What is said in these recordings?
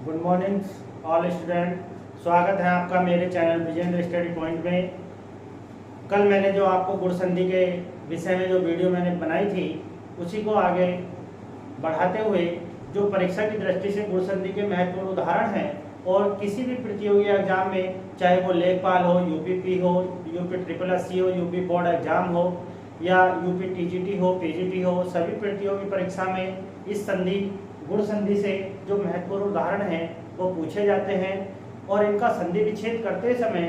Good morning all student. स्वागत है आपका मेरे चैनल विजेंद्र स्टडी पॉइंट में। कल मैंने जो आपको गुण संधि के विषय में जो वीडियो मैंने बनाई थी उसी को आगे बढ़ाते हुए जो परीक्षा की दृष्टि से गुण संधि के महत्वपूर्ण उदाहरण हैं और किसी भी प्रतियोगी एग्जाम में, चाहे वो लेखपाल हो, यूपीपी हो, यूपी ट्रिपल एससी हो, यूपी बोर्ड एग्जाम हो या यूपी टीजीटी हो, पीजीटी हो, सभी प्रतियोगी परीक्षा में इस संधि गुण संधि से जो महत्वपूर्ण उदाहरण हैं वो पूछे जाते हैं। और इनका संधि विच्छेद करते समय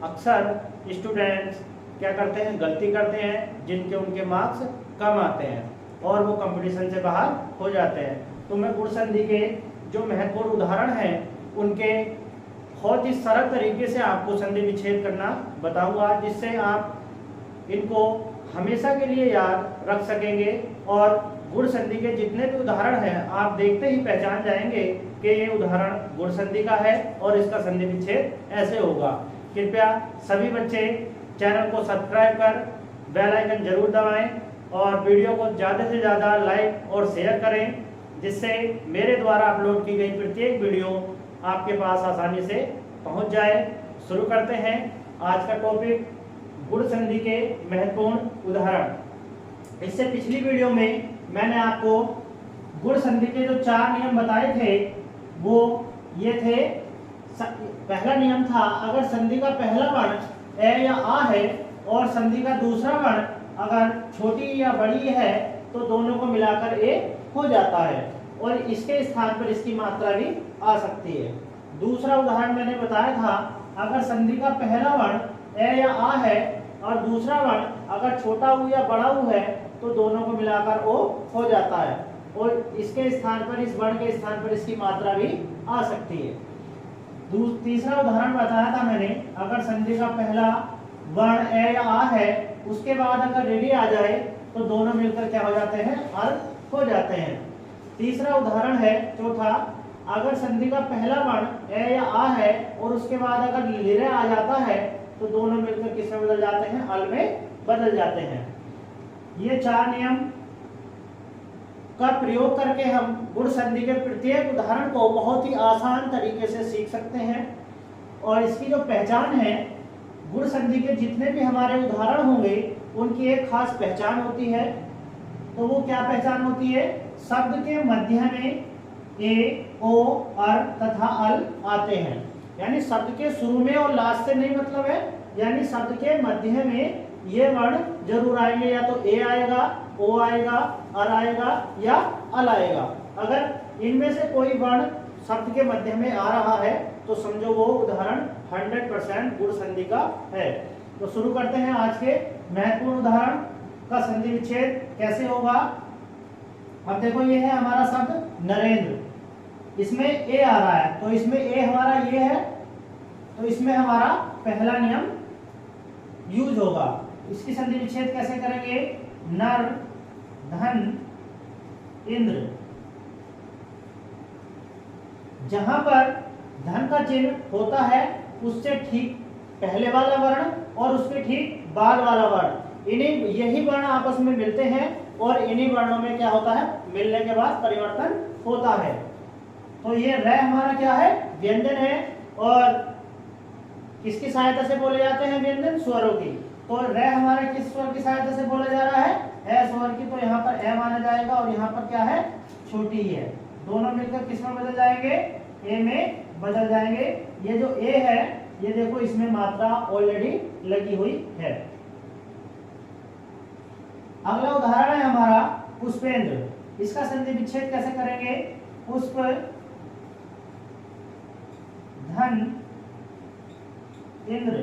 अक्सर स्टूडेंट्स क्या करते हैं, गलती करते हैं, जिनके उनके मार्क्स कम आते हैं और वो कंपटीशन से बाहर हो जाते हैं। तो मैं गुण संधि के जो महत्वपूर्ण उदाहरण हैं उनके बहुत ही सरल तरीके से आपको संधि विच्छेद करना बताऊंगा, जिससे आप इनको हमेशा के लिए याद रख सकेंगे। और गुण संधि के जितने भी उदाहरण हैं आप देखते ही पहचान जाएंगे कि ये उदाहरण गुण संधि का है और इसका संधि विच्छेद ऐसे होगा। कृपया सभी बच्चे चैनल को सब्सक्राइब कर बेल आइकन जरूर दबाएं और वीडियो को ज़्यादा से ज़्यादा लाइक और शेयर करें, जिससे मेरे द्वारा अपलोड की गई प्रत्येक वीडियो आपके पास आसानी से पहुंच जाए। शुरू करते हैं आज का टॉपिक, गुण संधि के महत्वपूर्ण उदाहरण। इससे पिछली वीडियो में मैंने आपको गुण संधि के जो 4 नियम बताए थे वो ये थे। पहला नियम था, अगर संधि का पहला वर्ण ए या आ है और संधि का दूसरा वर्ण अगर छोटी या बड़ी है तो दोनों को मिलाकर ए हो जाता है और इसके स्थान पर इसकी मात्रा भी आ सकती है। दूसरा उदाहरण मैंने बताया था, अगर संधि का पहला वर्ण ए या आ है और दूसरा वर्ण अगर छोटा ऊ या बड़ा ऊ है तो दोनों को मिलाकर ओ हो जाता है और इसके स्थान पर, इस वर्ण के स्थान पर इसकी मात्रा भी आ सकती है। तीसरा उदाहरण बताया था मैंने, अगर संधि का पहला वर्ण ए या आ है उसके बाद अगर रेडी आ जाए तो दोनों मिलकर क्या हो जाते हैं, अल हो जाते हैं। तीसरा उदाहरण है चौथा, अगर संधि का पहला वर्ण ए या आ है और उसके बाद अगर लिरे आ जाता है तो दोनों मिलकर किस में बदल जाते हैं, अल में बदल जाते हैं। ये 4 नियम का प्रयोग करके हम गुण संधि के प्रत्येक उदाहरण को बहुत ही आसान तरीके से सीख सकते हैं। और इसकी जो पहचान है, गुण संधि के जितने भी हमारे उदाहरण होंगे उनकी एक खास पहचान होती है। तो वो क्या पहचान होती है, शब्द के मध्य में ए, ओ, अर तथा अल आते हैं। यानी शब्द के शुरू में और लास्ट से नहीं मतलब है, यानी शब्द के मध्य में ये वर्ण जरूर आएंगे, या तो ए आएगा, ओ आएगा, अर आएगा या अल आएगा। अगर इनमें से कोई वर्ण शब्द के मध्य में आ रहा है तो समझो वो उदाहरण 100% गुण संधि का है। तो शुरू करते हैं आज के महत्वपूर्ण उदाहरण का संधि विच्छेद कैसे होगा। अब देखो, ये है हमारा शब्द नरेंद्र, इसमें ए आ रहा है तो इसमें ए हमारा ये है तो इसमें हमारा पहला नियम यूज होगा। इसकी संधि विच्छेद कैसे करेंगे, नर धन इंद्र। जहां पर धन का चिन्ह होता है उससे ठीक पहले वाला वर्ण और उसके ठीक बाद वाला वर्ण, यही वर्ण आपस में मिलते हैं और इन्हीं वर्णों में क्या होता है, मिलने के बाद परिवर्तन होता है। तो ये र हमारा क्या है, व्यंजन है और किसकी सहायता से बोले जाते हैं व्यंजन, स्वरों की। तो र हमारा किस स्वर की सहायता से बोला जा रहा है, ए स्वर की। तो यहाँ पर ए माना जाएगा और यहाँ पर क्या है, छोटी है। दोनों मिलकर किस में बदल जाएंगे, ए में बदल जाएंगे। ये जो ए है ये देखो इसमें मात्रा ऑलरेडी लगी हुई है। अगला उदाहरण है हमारा पुष्पेंद्र। इसका संधि विच्छेद कैसे करेंगे, पुष्प धन इंद्र।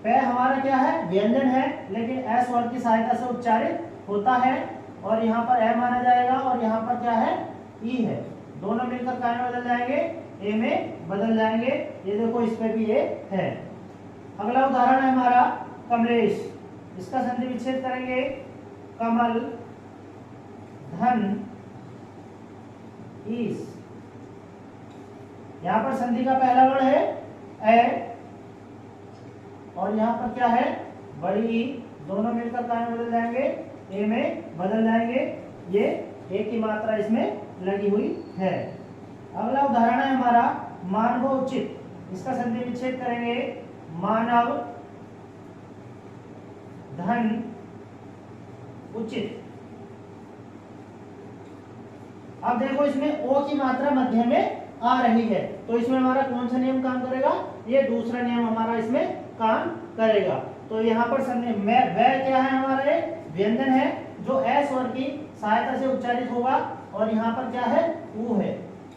पे हमारा क्या है, व्यंजन है, लेकिन ए स्वर की सहायता से उच्चारित होता है और यहाँ पर ए माना जाएगा और यहाँ पर क्या है, ई है। दोनों मिलकर क्या में बदल जाएंगे, ए में बदल जाएंगे। ये देखो इस पे भी ये है। अगला उदाहरण है हमारा कमलेश। इसका संधि विच्छेद करेंगे, कमल धन ईश। यहाँ पर संधि का पहला वर्ण है ए और यहाँ पर क्या है, बड़ी ई। दोनों मिलकर क्या में बदल जाएंगे, ए में बदल जाएंगे। ये ए की मात्रा इसमें लगी हुई है। अगला उदाहरण है हमारा मानवोचित। इसका संधि विच्छेद करेंगे मानव धन उचित। अब देखो इसमें ओ की मात्रा मध्य में आ रही है, तो इसमें हमारा कौन सा नियम काम करेगा? ये दूसरा नियम हमारा इसमें काम करेगा। तो यहाँ पर संधि में वह क्या है हमारा? ये व्यंजन है जो ए स्वर की सहायता से उच्चारित होगा, और यहाँ पर क्या है? ऊ है।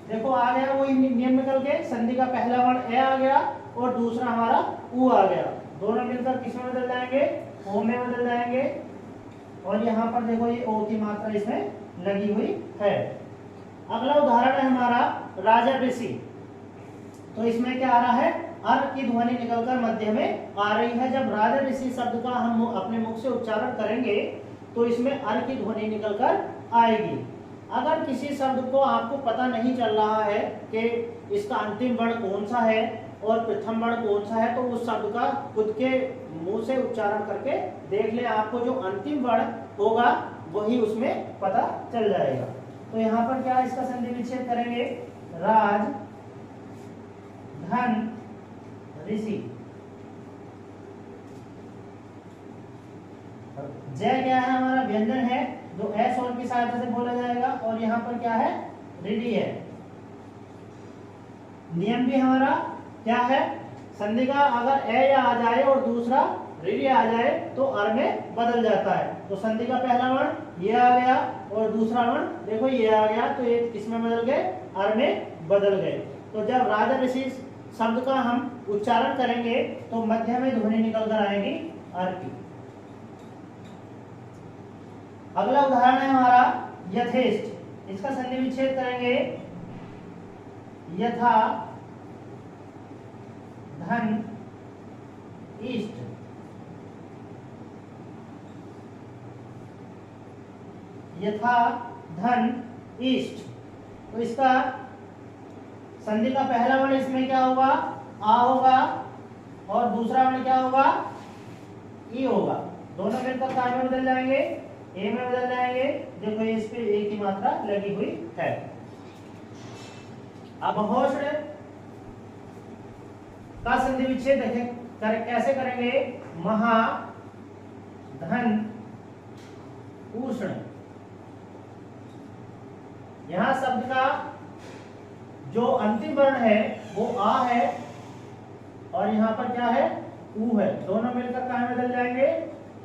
देखो आ गया वो नियम निकल के, संधि का पहला वर्ण ए आ गया और दूसरा हमारा ऊ आ गया। दोनों मिलकर किस में बदल जाएंगे? ओ में बदल जाएंगे। और यहाँ पर देखो ये ओ की मात्रा इसमें लगी हुई है। अगला उदाहरण है हमारा राजा ऋषि। तो इसमें क्या आ रहा है? अर् की ध्वनि निकलकर मध्य में आ रही है। जब राजा ऋषि शब्द का हम अपने मुख से उच्चारण करेंगे तो इसमें अर् की ध्वनि निकलकर आएगी। अगर किसी शब्द को आपको पता नहीं चल रहा है कि इसका अंतिम वर्ण कौन सा है और प्रथम वर्ण कौन सा है, तो उस शब्द का खुद के मुंह से उच्चारण करके देख ले, आपको जो अंतिम वर्ण होगा वही उसमें पता चल जाएगा। तो यहाँ पर क्या इसका संधि विच्छेद करेंगे? राज धन ऋषि। जय क्या है? हमारा व्यंजन है जो ए स्वर की सहायता से बोला जाएगा, और यहाँ पर क्या है? ऋद्धि है। नियम भी हमारा क्या है? संधि का अगर ए या आ जाए और दूसरा ऋद्धि आ जाए तो अर में बदल जाता है। तो संधि का पहला वर्ण ये आ गया और दूसरा वर्ण देखो ये आ गया, तो ये किसमें बदल गए? अर में बदल गए। तो जब राजा ऋषि शब्द का हम उच्चारण करेंगे तो मध्य में ध्वनि निकल कर आएगी अर की। अगला उदाहरण है हमारा यथेष्ट। इसका संधि विच्छेद करेंगे यथा धन इष्ट। यथा धन इष्ट। तो इसका संधि का पहला वर्ण इसमें क्या होगा? आ होगा, और दूसरा वर्ण क्या होगा? ई होगा। दोनों मिलकर काय में बदल जाएंगे? ए में बदल जाएंगे। देखो इस पे ए की मात्रा लगी हुई है। अब होष्ण का संधि विच्छेद देखें कैसे करेंगे? महा धन उष्ण। यहां शब्द का जो अंतिम वर्ण है वो आ है, और यहाँ पर क्या है? ऊ है। दोनों मिलकर कहाँ में बदल जाएंगे?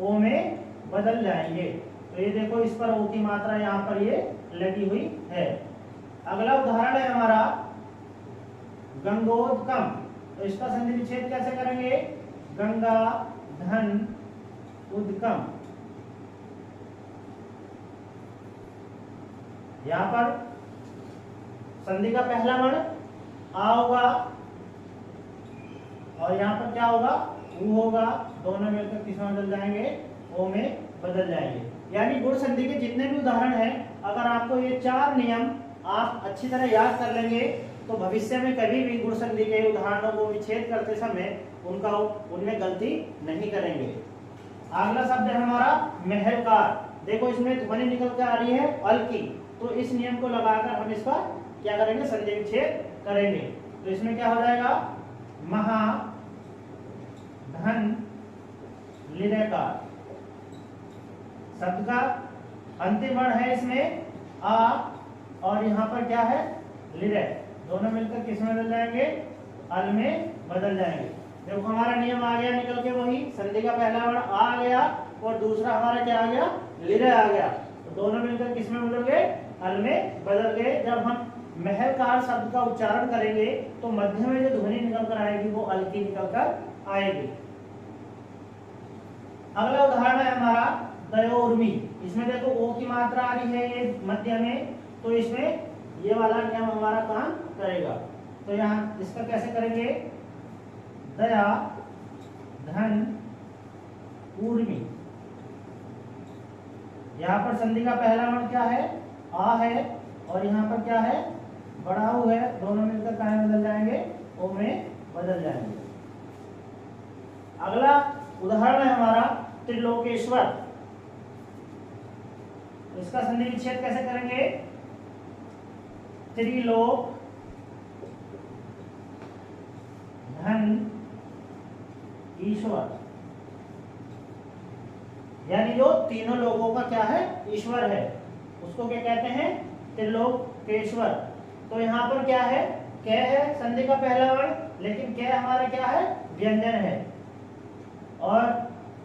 ओ में बदल जाएंगे। तो ये देखो इस पर ओ की मात्रा यहाँ पर ये लगी हुई है। अगला उदाहरण है हमारा गंगोदकम। तो इसका संधि विच्छेद कैसे करेंगे? गंगा धन उदकम। यहाँ पर संधि का पहला वर्ण आ होगा, और यहाँ पर क्या होगा? ऊ होगा। दोनों मिलकर किसमें बदल जाएंगे? ओ में बदल जाएंगे। यानी गुण संधि के जितने भी उदाहरण हैं, अगर आपको ये 4 नियम आप अच्छी तरह याद कर लेंगे तो भविष्य में कभी भी गुण संधि के उदाहरणों को विच्छेद करते समय उनमें गलती नहीं करेंगे। अगला शब्द है हमारा महलकार। देखो इसमें ध्वनि निकल के आ रही है अल की, तो इस नियम को लगाकर हम इसका क्या करेंगे? संधि विच्छेद करेंगे। तो इसमें क्या हो जाएगा? महा धन लिरकार। शब्द का अंतिम वर्ण है इसमें आ, और यहाँ पर क्या है? लिरे। दोनों मिलकर किस में बदल जाएंगे? अल में बदल जाएंगे। देखो हमारा नियम आ गया निकल के वही, संधि का पहला वर्ण आ गया और दूसरा हमारा क्या आ गया? लिरे आ गया। तो दोनों मिलकर किस में बदल गए? अल में बदल गए। जब हम महलकार शब्द का उच्चारण करेंगे तो मध्य में जो ध्वनि निकल कर आएगी वो अल की निकल कर आएगी। अगला उदाहरण है हमारा दयोर्मी। इसमें देखो ओ की मात्रा आ रही है ये मध्य में, तो इसमें ये वाला नियम हमारा काम करेगा। तो यहाँ इसका कैसे करेंगे? दया धन ऊर्मी। यहाँ पर संधि का पहला वर्ण क्या है? आ है, और यहाँ पर क्या है? बड़ा ऊ है। दोनों मिलकर कहाँ में बदल जाएंगे? ओ में बदल जाएंगे। अगला उदाहरण है हमारा त्रिलोकेश्वर। इसका संधि विच्छेद कैसे करेंगे? त्रिलोक धन ईश्वर, यानी जो तीनों लोगों का क्या है? ईश्वर है, उसको क्या कहते हैं? त्रिलोकेश्वर। तो यहाँ पर क्या है? कै है संधि का पहला वर्ण, लेकिन कै हमारा क्या है? व्यंजन है। और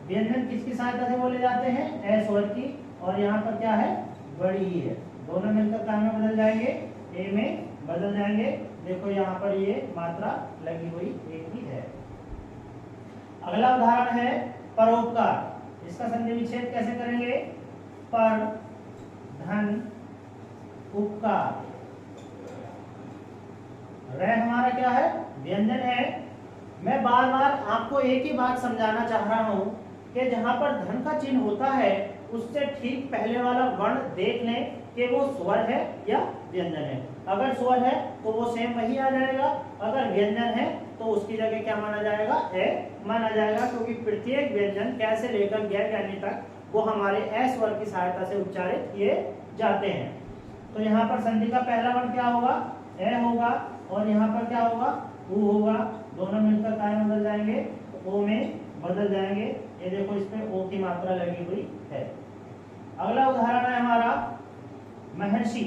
व्यंजन किसकी सहायता से बोले जाते हैं? ए स्वर की। और यहाँ पर क्या है? बड़ी ही है। दोनों मिलकर क्या में बदल जाएंगे? ए में बदल जाएंगे। देखो यहाँ पर ये मात्रा लगी हुई एक ही है। अगला उदाहरण है परोपकार। इसका संधि विच्छेद कैसे करेंगे? पर धन उपकार। रे हमारा क्या है? व्यंजन है। मैं बार बार आपको एक ही बात समझाना चाह रहा हूं कि जहां पर धन का चिन्ह होता है उससे ठीक पहले वाला वर्ण देख लें कि वो स्वर है या व्यंजन है। अगर स्वर है तो वो सेम वही आ जाएगा, अगर व्यंजन है तो उसकी जगह क्या माना जाएगा? ए माना जाएगा, क्योंकि प्रत्येक व्यंजन कैसे लेकर गैर ज्ञानी तक वो हमारे ए स्वर की सहायता से उच्चारित किए जाते हैं। तो यहाँ पर संधि का पहला वर्ण क्या होगा? ए होगा। और यहाँ पर क्या होगा? उ होगा। दोनों मिलकर काय में बदल जाएंगे? ओ में बदल जाएंगे। ये देखो इसमें ओ की मात्रा लगी हुई है। अगला उदाहरण है हमारा महर्षि।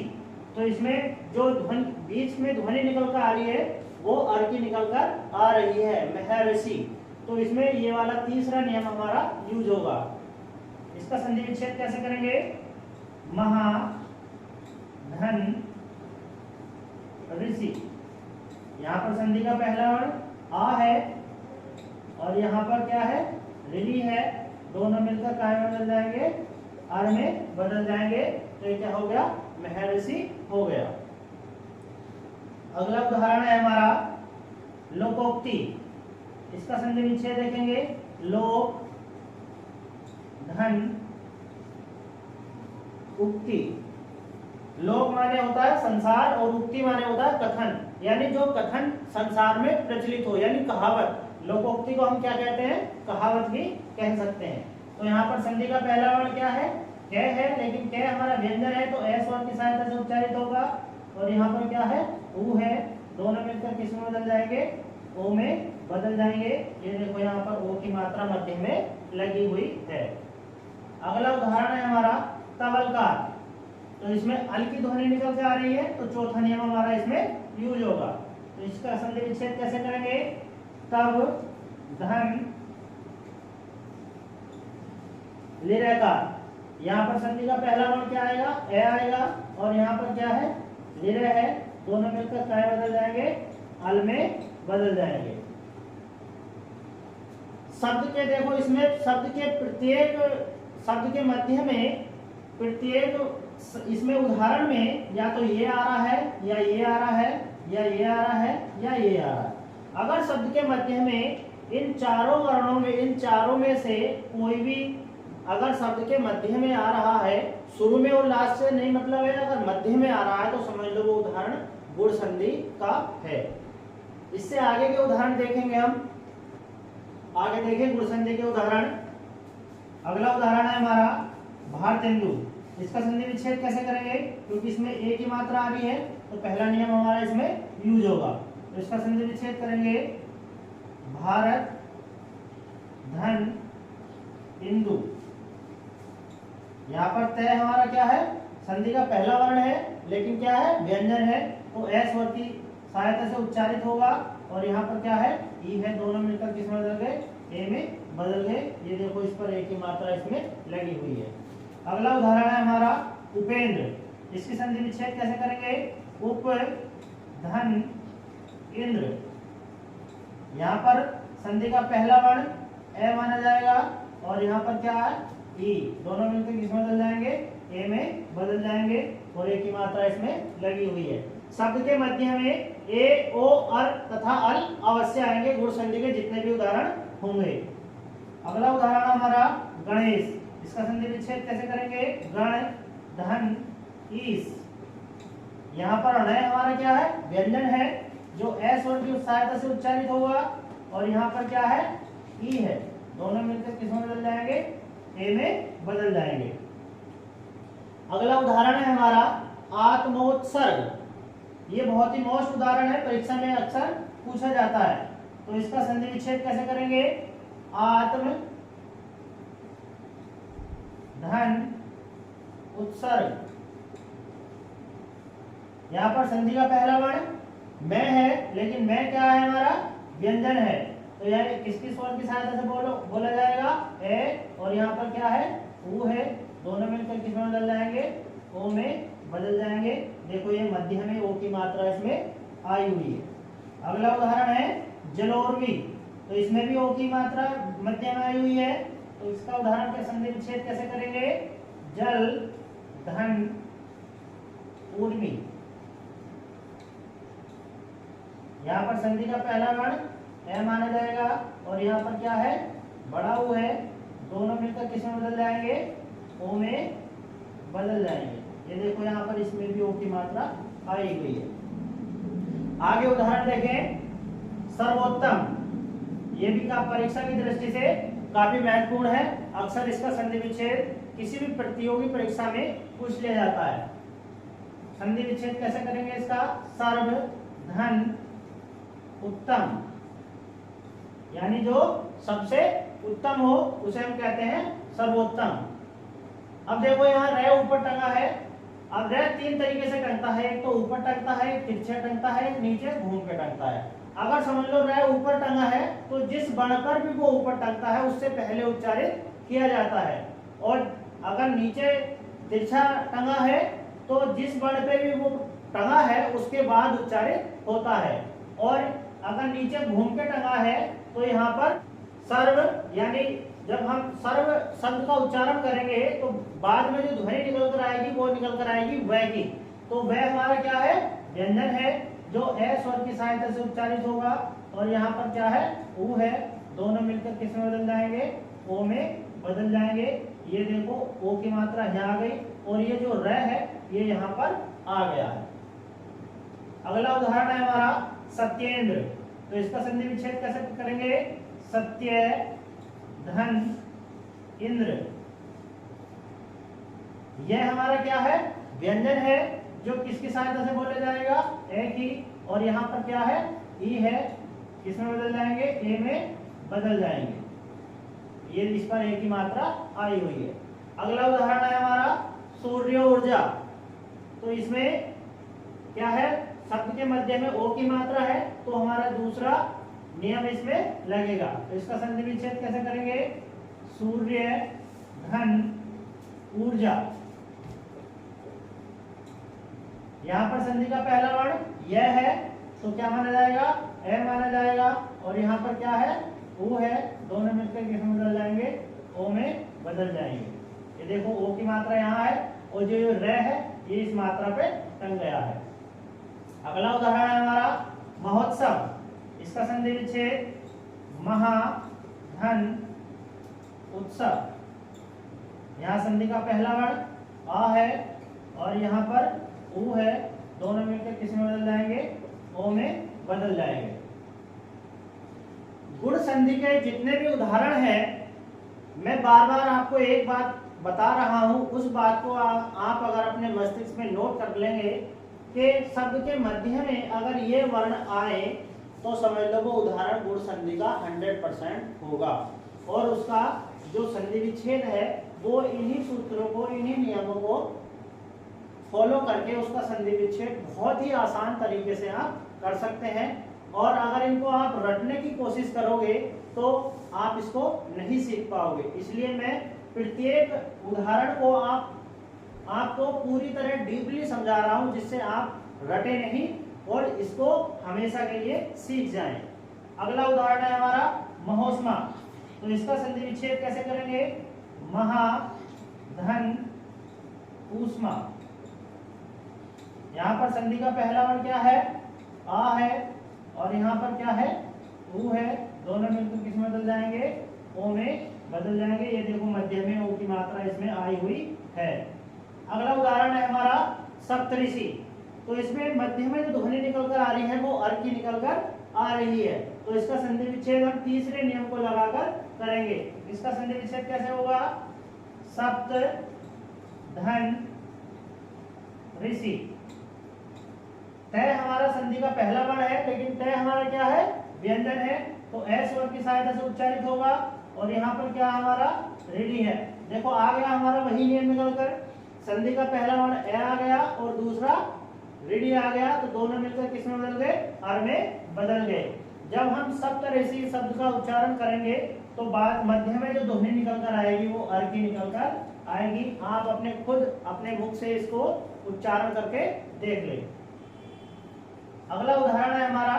तो इसमें जो ध्वनि बीच में ध्वनि निकल कर आ रही है वो अर की निकल कर आ रही है, महर्षि। तो इसमें ये वाला तीसरा नियम हमारा यूज होगा। इसका संधि विच्छेद कैसे करेंगे? महा धन ऋषि। यहाँ पर संधि का पहला वर्ण आ है और यहाँ पर क्या है? ऋषि है। दोनों मिलकर काय में बदल जाएंगे? अर में बदल जाएंगे। तो ये क्या हो गया? महर्षि हो गया। अगला उदाहरण है हमारा लोकोक्ति। इसका संधि विच्छेद देखेंगे? लोक धन उक्ति। लोक माने होता है संसार और उक्ति माने होता है कथन, यानी जो कथन संसार में प्रचलित हो, यानी कहावत। लोकोक्ति को हम क्या कहते हैं? कहावत भी कह सकते हैं। तो यहाँ पर संधि का पहला वर्ण क्या है? कै है, लेकिन कै हमारा व्यंजन है तो ए स्वर की सहायता से उच्चारित होगा। और यहाँ पर क्या है? ऊ है। दोनों मिलकर किस में बदल जाएंगे? ओ में बदल जाएंगे। ये देखो यहाँ पर ओ की मात्रा मध्य में लगी हुई है। अगला उदाहरण है हमारा तवलकार। तो इसमें अल की ध्वनि निकल के आ रही है तो चौथा नियम हमारा इसमें यूज होगा। तो इसका संधि विच्छेद कैसे करेंगे? तब धन लिरकार। यहाँ पर संधि का पहला वर्ण क्या आएगा? ए आएगा। और यहाँ पर क्या है? लिर है। दोनों मिलकर काय बदल जाएंगे? अल में बदल जाएंगे। शब्द के देखो इसमें शब्द के प्रत्येक शब्द के मध्य में प्रत्येक इसमें उदाहरण में या तो ये आ रहा है या ये आ रहा है या ये आ रहा है या ये आ रहा है। अगर शब्द के मध्य में इन चारों वर्णों में इन चारों में से कोई भी अगर शब्द के मध्य में आ रहा है, शुरू में और लास्ट से नहीं मतलब है, अगर मध्य में आ रहा है तो समझ लो वो उदाहरण गुण संधि का है। इससे आगे के उदाहरण देखेंगे हम। आगे देखें गुण संधि के उदाहरण। अगला उदाहरण है हमारा भारतेंदु। इसका संधि विच्छेद कैसे करेंगे? क्योंकि इसमें ए की मात्रा आ रही है तो पहला नियम हमारा इसमें यूज होगा। तो इसका संधि विच्छेद करेंगे? भारत धन इंदु। यहाँ पर तय हमारा क्या है? संधि का पहला वर्ण है, लेकिन क्या है? व्यंजन है। तो ए स्वर की सहायता से उच्चारित होगा। और यहाँ पर क्या है? ई है। दोनों मिलकर किस में बदल गए? ए में बदल गए। ये देखो इस पर ए की मात्रा इसमें लगी हुई है। अगला उदाहरण है हमारा उपेंद्र। इसकी संधि विच्छेद कैसे करेंगे? उप धन इंद्र। यहाँ पर संधि का पहला वर्ण ए माना जाएगा और यहाँ पर क्या है? ई। दोनों मिलकर किस में बदल जाएंगे? ए में बदल जाएंगे। और ए की मात्रा इसमें लगी हुई है। शब्द के मध्य में ए, ओ, अर तथा अल अवश्य आएंगे गुण संधि के जितने भी उदाहरण होंगे। अगला उदाहरण हमारा गणेश। इसका संधि विच्छेद कैसे करेंगे? गण धन ईस। यहाँ पर अणय हमारा क्या है? व्यंजन है जो ए स्वर की सहायता से उच्चारित होगा। और यहाँ पर क्या है? ई है। दोनों मिलकर किस में बदल जाएंगे? ए में बदल जाएंगे। अगला उदाहरण है हमारा आत्मोत्सर्ग। ये बहुत ही मोस्ट उदाहरण है, परीक्षा में अक्सर पूछा जाता है। तो इसका संधि विच्छेद कैसे करेंगे? आत्म धन उत्सर्ग। यहां पर संधि का पहला वर्ण मैं है, लेकिन मैं क्या है? हमारा व्यंजन है। तो यह किसकी स्वर की सहायता से बोला जाएगा? ए। और यहाँ पर क्या है? ऊ है। दोनों मिलकर किस में बदल जाएंगे? ओ में बदल जाएंगे। देखो ये मध्य में ओ की मात्रा इसमें आई हुई है। अगला उदाहरण है जलोर्वी। तो इसमें भी ओ की मात्रा मध्य में आई हुई है। तो इसका उदाहरण के संधि विच्छेद कैसे करेंगे? जल धन ऊर्मी। यहाँ पर संधि का पहला वर्ण ए माना जाएगा और यहाँ पर क्या है? बड़ा ऊ है। दोनों मिलकर किस में बदल जाएंगे? ओ में बदल जाएंगे। ये देखो यहाँ पर इसमें भी ओ की मात्रा आई हुई है। आगे उदाहरण देखें सर्वोत्तम। ये भी का परीक्षा की दृष्टि से काफी महत्वपूर्ण है। अक्सर इसका संधि विच्छेद किसी भी प्रतियोगी परीक्षा में पूछ लिया जाता है। संधि विच्छेद कैसे करेंगे इसका? सर्व धन उत्तम, यानी जो सबसे उत्तम हो उसे हम कहते हैं सर्वोत्तम। अब देखो यहाँ रे ऊपर टंगा है। अब रे तीन तरीके से टंगता है, एक तो ऊपर टंगता है, एक तिरछे टंगता है, एक नीचे घूम के टंगता है। अगर समझ लो रे ऊपर टंगा है तो जिस बण पर भी वो ऊपर टंगता है उससे पहले उच्चारित किया जाता है, और अगर नीचे तिरछा टंगा है तो जिस बण पे भी वो टंगा है उसके बाद उच्चारित होता है। और अगर नीचे घूम के टंगा है तो यहाँ पर सर्व, यानी जब हम सर्व शब्द का उच्चारण करेंगे तो बाद में जो ध्वनि निकल कर आएगी वो निकल कर आएगी वह की। तो वह हमारा क्या है? व्यंजन है, जो ए स्वर की सहायता से उच्चारित होगा। और यहाँ पर क्या है? ऊ है। दोनों मिलकर किस में बदल जाएंगे? ओ में बदल जाएंगे। ये देखो ओ की मात्रा यहाँ आ गई और ये जो र है ये यहाँ पर आ गया है। अगला उदाहरण है हमारा सत्येंद्र। तो इसका संधि विच्छेद कैसे करेंगे? सत्य धन इंद्र। यह हमारा क्या है? व्यंजन है, जो किसकी सहायता से बोला जाएगा? ए की। और यहाँ पर क्या है? ई है। किसमें बदल जाएंगे? ए में बदल जाएंगे। ये इस पर ए की मात्रा आई हुई है। अगला उदाहरण है हमारा सूर्य ऊर्जा। तो इसमें क्या है? शब्द के मध्य में ओ की मात्रा है, तो हमारा दूसरा नियम इसमें लगेगा। तो इसका संधि विच्छेद कैसे करेंगे? सूर्य धन ऊर्जा। यहाँ पर संधि का पहला वर्ण यह है, तो क्या माना जाएगा? ए माना जाएगा। और यहाँ पर क्या है? ऊ है। दोनों मिलकर किस में बदल जाएंगे? ओ में बदल जाएंगे। ये देखो ओ की मात्रा यहाँ है और जो रे है ये इस मात्रा पे टंग गया है। अगला उदाहरण है हमारा महोत्सव। इसका संधि विच्छेद महा धन उत्सव। यहाँ संधि का पहला वर्ण आ है और यहाँ पर ऊ है। दोनों मिलकर किस में बदल जाएंगे? ओ में बदल जाएंगे। गुण संधि के जितने भी उदाहरण हैं, मैं बार बार आपको एक बात बता रहा हूं, उस बात को आप अगर अपने मस्तिष्क में नोट कर लेंगे कि शब्द के मध्य में अगर ये वर्ण आए तो समझ लो वो उदाहरण गुण संधि का 100% होगा। और उसका जो संधि विच्छेद है वो इन्हीं सूत्रों को, इन्हीं नियमों को फॉलो करके उसका संधि विच्छेद बहुत ही आसान तरीके से आप कर सकते हैं। और अगर इनको आप रटने की कोशिश करोगे तो आप इसको नहीं सीख पाओगे। इसलिए मैं प्रत्येक उदाहरण को आपको पूरी तरह डीपली समझा रहा हूं, जिससे आप रटे नहीं और इसको हमेशा के लिए सीख जाएं। अगला उदाहरण है हमारा महोष्मा। तो इसका संधि विच्छेद कैसे करेंगे? महा धन ऊष्मा। यहाँ पर संधि का पहला वर्ण क्या है? आ है और यहाँ पर क्या है? ऊ है। दोनों मिलकर किस में बदल जाएंगे? ओ में बदल जाएंगे। ये देखो मध्य में ओ की मात्रा इसमें आई हुई है। अगला उदाहरण है हमारा सप्तऋषि। तो इसमें मध्य में जो ध्वनि निकल कर आ रही है वो अर की निकल कर आ रही है। तो इसका संधि विच्छेद हम तीसरे नियम को लगाकर करेंगे। इसका संधि विच्छेद कैसे होगा? सप्त धन ऋषि। तय हमारा संधि का पहला वर्ण है, लेकिन तय हमारा क्या है, व्यंजन है, तो एस स्वर की सहायता से उच्चारित होगा। और यहाँ पर क्या हमारा ऋणी है। देखो आ गया हमारा वही नियम निकलकर, संधि का पहला वर्ण ए आ गया और दूसरा ऋणी आ गया, तो दोनों मिलकर किस में बदल गए, अर में बदल गए। जब हम सप्तऋषि शब्द का उच्चारण करेंगे तो बाद मध्य में जो ध्वनि निकल कर आएगी वो अर की निकल कर आएगी। आप अपने खुद अपने मुख से इसको उच्चारण करके देख ले। अगला उदाहरण है हमारा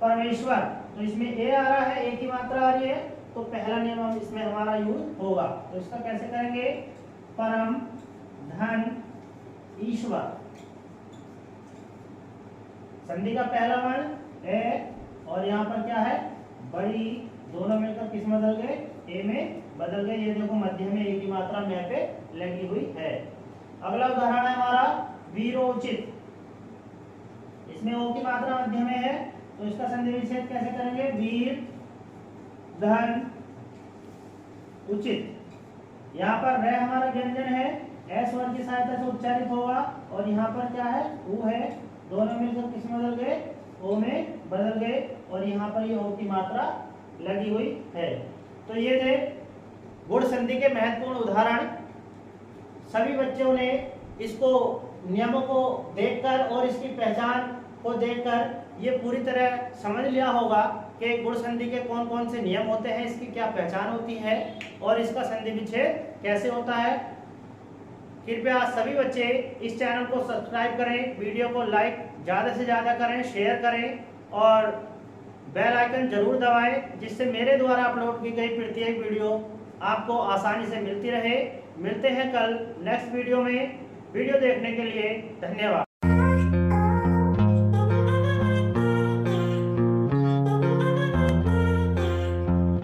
परमेश्वर। तो इसमें ए आ रहा है, ए की मात्रा आ रही है, तो पहला नियम हम इसमें हमारा यूज होगा। तो इसका कैसे करेंगे, परम धन ईश्वर। संधि का पहला वर्ण ए और यहाँ पर क्या है, बड़ी, दोनों मिलकर किस में बदल गए, ए में बदल गए। ये देखो मध्य में ए की मात्रा मैं पे लगी हुई है। अगला उदाहरण है हमारा वीरोचित। इसमें ओ की मात्रा मध्य में है, तो इसका संधि विच्छेद कैसे करेंगे, वीर धन उचित। यहाँ पर रे हमारा व्यंजन है, एस स्वर की सहायता से उच्चारित होगा। और यहाँ पर क्या है, ऊ है, दोनों मिलकर किस में बदल गए, ओ में बदल गए। और यहाँ पर ये ओ की मात्रा लगी हुई है। तो ये थे गुण संधि के महत्वपूर्ण उदाहरण। सभी बच्चों ने इसको नियमों को देखकर और इसकी पहचान को देखकर ये पूरी तरह समझ लिया होगा कि गुण संधि के कौन कौन से नियम होते हैं, इसकी क्या पहचान होती है और इसका संधि विच्छेद कैसे होता है। कृपया सभी बच्चे इस चैनल को सब्सक्राइब करें, वीडियो को लाइक ज़्यादा से ज़्यादा करें, शेयर करें और बेल आइकन जरूर दबाएं, जिससे मेरे द्वारा अपलोड की गई प्रत्येक वीडियो आपको आसानी से मिलती रहे। मिलते हैं कल नेक्स्ट वीडियो में। वीडियो देखने के लिए धन्यवाद।